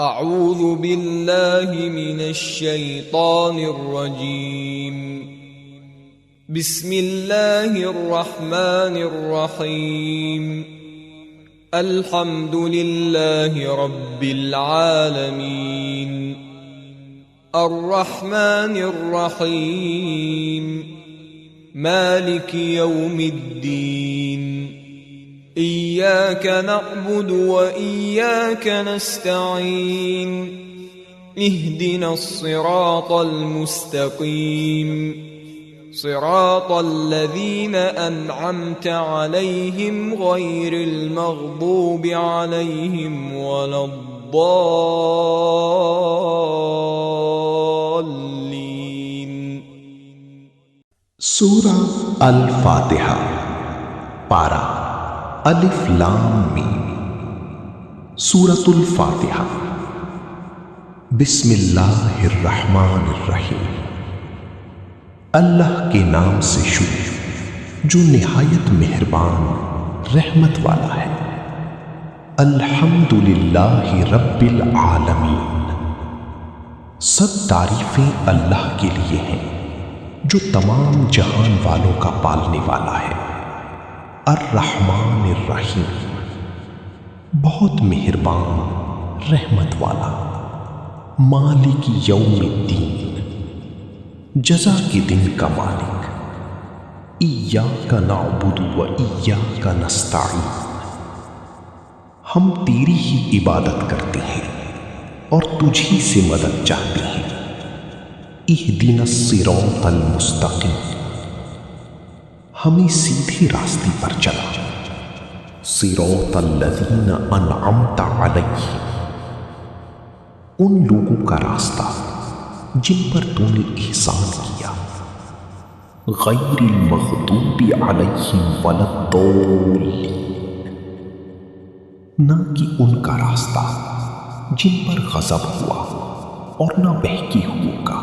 اعوذ باللہ من الشیطان الرجیم بسم اللہ الرحمن الرحیم الحمد للہ رب العالمین الرحمن الرحیم مالک یوم الدین إياك نعبد وإياك نستعين اهدنا الصراط المستقيم صراط الذين أنعمت عليهم غير المغضوب عليهم ولا الضالين. سورہ الفاتحہ پارہ الف لام میم. سورۃ الفاتحہ. بسم اللہ الرحمن الرحیم. اللہ کے نام سے شروع جو نہایت مہربان رحمت والا ہے. الحمد للہ رب العالمین. سب تعریفیں اللہ کے لیے ہیں جو تمام جہان والوں کا پالنے والا ہے. الرحمن الرحیم بہت مہربان رحمت والا. مالک یوم الدین جزا کے دن کا مالک. ایاک نعبد و ایاک نستعین ہم تیری ہی عبادت کرتے ہیں اور تجھی سے مدد چاہتے ہیں. اہدنا الصراط المستقیم ہمیں سیدھے راستے پر چلا. صراط الذین انعمت علیہم ان لوگوں کا راستہ جن پر تو نے احسان کیا. غیر المغضوب علیہم ولا الضالین نہ کہ ان کا راستہ جن پر غضب ہوا اور نہ بہکے ہوئے کا.